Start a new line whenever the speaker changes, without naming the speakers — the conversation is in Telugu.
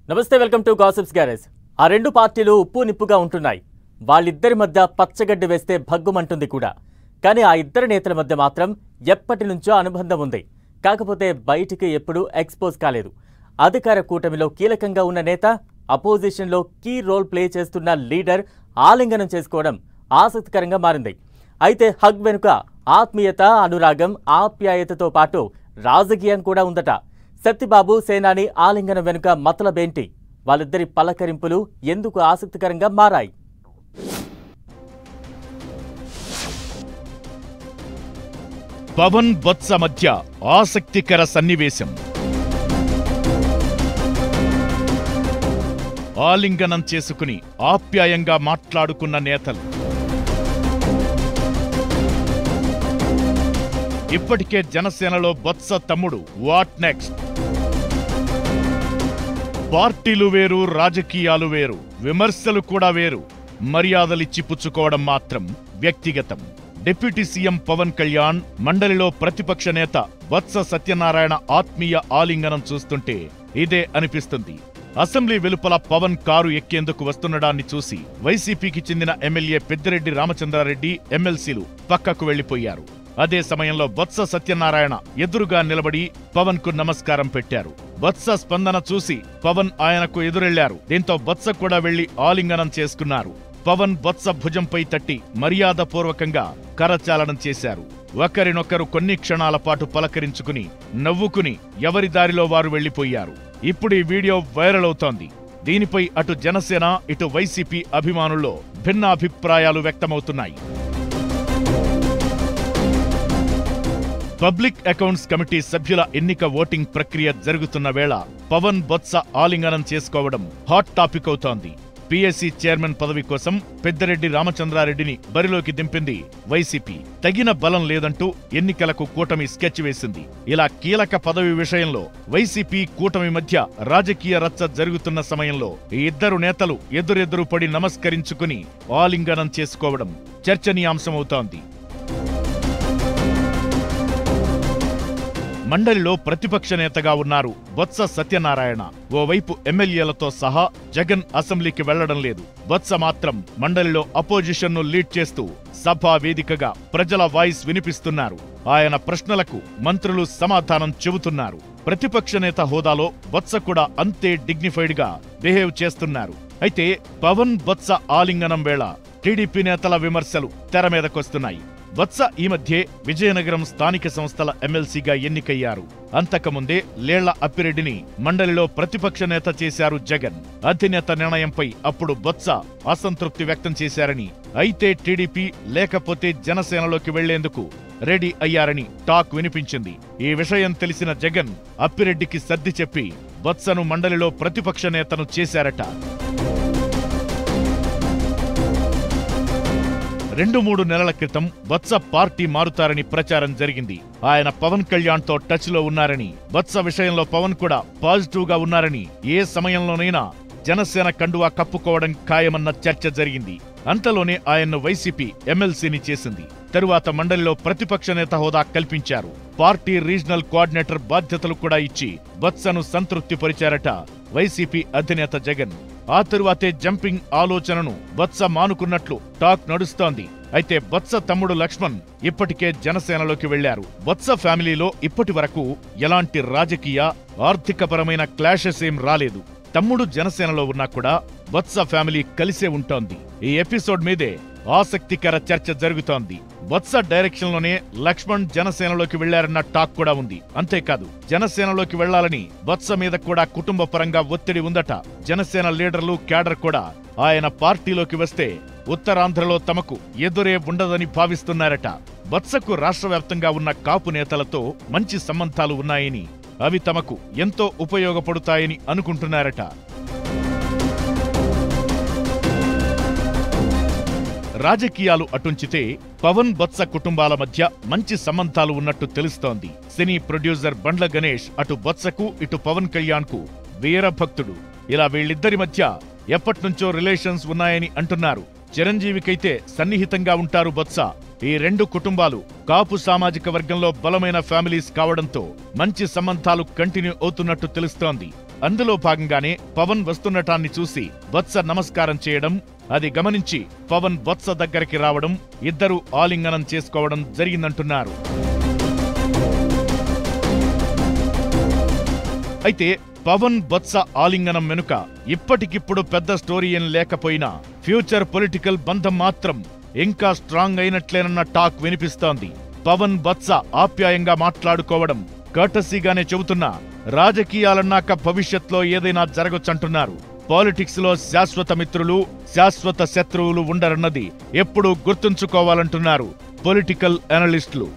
నమస్తే, వెల్కమ్ టు గాసిప్స్ గ్యారేజ్. ఆ రెండు పార్టీలు ఉప్పు నిప్పుగా ఉంటున్నాయి. వాళ్ళిద్దరి మధ్య పచ్చగడ్డి వేస్తే భగ్గుమంటుంది కూడా. కానీ ఆ ఇద్దరు నేతల మధ్య మాత్రం ఎప్పటి నుంచో అనుబంధం ఉంది. కాకపోతే బయటికి ఎప్పుడూ ఎక్స్పోజ్ కాలేదు. అధికార కూటమిలో కీలకంగా ఉన్న నేత, అపోజిషన్లో కీ రోల్ ప్లే చేస్తున్న లీడర్ ఆలింగనం చేసుకోవడం ఆసక్తికరంగా మారింది. అయితే హగ్ వెనుక ఆత్మీయత, అనురాగం, ఆప్యాయతతో పాటు రాజకీయం కూడా ఉందట. సత్యబాబు, సేనాని ఆలింగనం వెనుక మతలబేంటి? వాళ్ళిద్దరి పలకరింపులు ఎందుకు ఆసక్తికరంగా మారాయి?
పవన్ బొత్స మధ్య ఆసక్తికర సన్నివేశం. ఆలింగనం చేసుకుని ఆప్యాయంగా మాట్లాడుకున్న నేతలు. ఇప్పటికే జనసేనలో బొత్స తమ్ముడు వాట్ నెక్స్ట్? పార్టీలు వేరు, రాజకీయాలు వేరు, విమర్శలు కూడా వేరు. మర్యాదలిచ్చి పుచ్చుకోవడం మాత్రం వ్యక్తిగతం. డిప్యూటీ సీఎం పవన్ కళ్యాణ్ మండలిలో ప్రతిపక్ష నేత బొత్స సత్యనారాయణ ఆత్మీయ ఆలింగనం చూస్తుంటే ఇదే అనిపిస్తుంది. అసెంబ్లీ వెలుపల పవన్ కారు ఎక్కేందుకు వస్తుండడాన్ని చూసి వైసీపీకి చెందిన ఎమ్మెల్యే పెద్దిరెడ్డి రామచంద్రారెడ్డి, ఎమ్మెల్సీలు పక్కకు వెళ్లిపోయారు. అదే సమయంలో బొత్స సత్యనారాయణ ఎదురుగా నిలబడి పవన్ కు నమస్కారం పెట్టారు. బొత్స స్పందన చూసి పవన్ ఆయనకు ఎదురెళ్లారు. దీంతో బొత్స కూడా వెళ్లి ఆలింగనం చేసుకున్నారు. పవన్ బొత్స భుజంపై తట్టి మర్యాదపూర్వకంగా కరచాలనం చేశారు. ఒకరినొకరు కొన్ని క్షణాల పాటు పలకరించుకుని నవ్వుకుని ఎవరి దారిలో వారు వెళ్లిపోయారు. ఇప్పుడు ఈ వీడియో వైరల్ అవుతోంది. దీనిపై అటు జనసేన, ఇటు వైసీపీ అభిమానుల్లో భిన్న అభిప్రాయాలు వ్యక్తమవుతున్నాయి. పబ్లిక్ అకౌంట్స్ కమిటీ సభ్యుల ఎన్నిక ఓటింగ్ ప్రక్రియ జరుగుతున్న వేళ పవన్ బొత్స ఆలింగనం చేసుకోవడం హాట్ టాపిక్ అవుతోంది. పీఎస్సీ చైర్మన్ పదవి కోసం పెద్దిరెడ్డి రామచంద్రారెడ్డిని బరిలోకి దింపింది వైసీపీ. తగిన బలం లేదంటూ ఎన్నికలకు కూటమి స్కెచ్ వేసింది. ఇలా కీలక పదవి విషయంలో వైసీపీ కూటమి మధ్య రాజకీయ రచ్చ జరుగుతున్న సమయంలో ఈ ఇద్దరు నేతలు ఎదురెదురు పడి నమస్కరించుకుని ఆలింగనం చేసుకోవడం చర్చనీయాంశమవుతోంది. మండలిలో ప్రతిపక్ష నేతగా ఉన్నారు బొత్స సత్యనారాయణ. ఓవైపు ఎమ్మెల్యేలతో సహా జగన్ అసెంబ్లీకి వెళ్లడం లేదు. బొత్స మాత్రం మండలిలో అపోజిషన్ను లీడ్ చేస్తూ సభా వేదికగా ప్రజల వాయిస్ వినిపిస్తున్నారు. ఆయన ప్రశ్నలకు మంత్రులు సమాధానం చెబుతున్నారు. ప్రతిపక్ష నేత హోదాలో బొత్స కూడా అంతే డిగ్నిఫైడ్ గా బిహేవ్ చేస్తున్నారు. అయితే పవన్ బొత్స ఆలింగనం వేళ టీడీపీ నేతల విమర్శలు తెర మీదకొస్తున్నాయి. బొత్స ఈ మధ్యే విజయనగరం స్థానిక సంస్థల ఎమ్మెల్సీగా ఎన్నికయ్యారు. అంతకుముందే లేళ్ల అప్పిరెడ్డిని మండలిలో ప్రతిపక్ష నేత చేశారు జగన్. అధినేత నిర్ణయంపై అప్పుడు బొత్స అసంతృప్తి వ్యక్తం చేశారని, అయితే టీడీపీ లేకపోతే జనసేనలోకి వెళ్లేందుకు రెడీ అయ్యారని టాక్ వినిపించింది. ఈ విషయం తెలిసిన జగన్ అప్పిరెడ్డికి సర్ది చెప్పి బొత్సను మండలిలో ప్రతిపక్ష నేతను చేశారట. 2-3 నెలల క్రితం బొత్స పార్టీ మారుతారని ప్రచారం జరిగింది. ఆయన పవన్ కళ్యాణ్ తో టచ్ లో ఉన్నారని, బొత్స విషయంలో పవన్ కూడా పాజిటివ్ గా ఉన్నారని, ఏ సమయంలోనైనా జనసేన కండువా కప్పుకోవడం ఖాయమన్న చర్చ జరిగింది. అంతలోనే ఆయన్ను వైసీపీ ఎమ్మెల్సీని చేసింది. తరువాత మండలిలో ప్రతిపక్ష నేత హోదా కల్పించారు. పార్టీ రీజనల్ కోఆర్డినేటర్ బాధ్యతలు కూడా ఇచ్చి బొత్సను సంతృప్తి పరిచారట వైసీపీ అధినేత జగన్. ఆ తరువాతే జంపింగ్ ఆలోచనను బొత్స మానుకున్నట్లు టాక్ నడుస్తోంది. అయితే బొత్స తమ్ముడు లక్ష్మణ్ ఇప్పటికే జనసేనలోకి వెళ్లారు. బొత్స ఫ్యామిలీలో ఇప్పటి వరకు ఎలాంటి రాజకీయ, ఆర్థికపరమైన క్లాషెస్ ఏం రాలేదు. తమ్ముడు జనసేనలో ఉన్నా కూడా బొత్స ఫ్యామిలీ కలిసే ఉంటోంది. ఈ ఎపిసోడ్ మీదే ఆసక్తికర చర్చ జరుగుతోంది. బొత్స డైరెక్షన్ లోనే లక్ష్మణ్ జనసేనలోకి వెళ్లారన్న టాక్ కూడా ఉంది. అంతేకాదు, జనసేనలోకి వెళ్లాలని బొత్స మీద కూడా కుటుంబ పరంగా ఒత్తిడి ఉందట. జనసేన లీడర్లు, క్యాడర్ కూడా ఆయన పార్టీలోకి వస్తే ఉత్తరాంధ్రలో తమకు ఎదురే ఉండదని భావిస్తున్నారట. బొత్సకు రాష్ట్ర వ్యాప్తంగా ఉన్న కాపు నేతలతో మంచి సంబంధాలు ఉన్నాయని, అవి తమకు ఎంతో ఉపయోగపడుతాయని అనుకుంటున్నారట. రాజకీయాలు అటుంచితే పవన్ బొత్స కుటుంబాల మధ్య మంచి సంబంధాలు ఉన్నట్టు తెలుస్తోంది. సినీ ప్రొడ్యూసర్ బండ్ల గణేష్ అటు బొత్సకు, ఇటు పవన్ కళ్యాణ్ కు వీరభక్తుడు. ఇలా వీళ్ళిద్దరి మధ్య ఎప్పట్నుంచో రిలేషన్స్ ఉన్నాయని అంటున్నారు. చిరంజీవికైతే సన్నిహితంగా ఉంటారు బొత్స. ఈ రెండు కుటుంబాలు కాపు సామాజిక వర్గంలో బలమైన ఫ్యామిలీస్ కావడంతో మంచి సంబంధాలు కంటిన్యూ అవుతున్నట్టు తెలుస్తోంది. అందులో భాగంగానే పవన్ వస్తున్నటాన్ని చూసి బొత్స నమస్కారం చేయడం, అది గమనించి పవన్ బొత్స దగ్గరికి రావడం, ఇద్దరూ ఆలింగనం చేసుకోవడం జరిగిందంటున్నారు. అయితే పవన్ బొత్స ఆలింగనం వెనుక ఇప్పటికిప్పుడు పెద్ద స్టోరీ ఏం లేకపోయినా ఫ్యూచర్ పొలిటికల్ బంధం మాత్రం ఇంకా స్ట్రాంగ్ అయినట్లేనన్న టాక్ వినిపిస్తోంది. పవన్ బొత్స ఆప్యాయంగా మాట్లాడుకోవడం కర్టసీగానే చెబుతున్నా రాజకీయాలన్నాక భవిష్యత్లో ఏదైనా జరగొచ్చంటున్నారు. పాలిటిక్స్ లో శాశ్వత మిత్రులు, శాశ్వత శత్రువులు ఉండరన్నది ఎప్పుడూ గుర్తుంచుకోవాలంటున్నారు పొలిటికల్ అనలిస్టులు.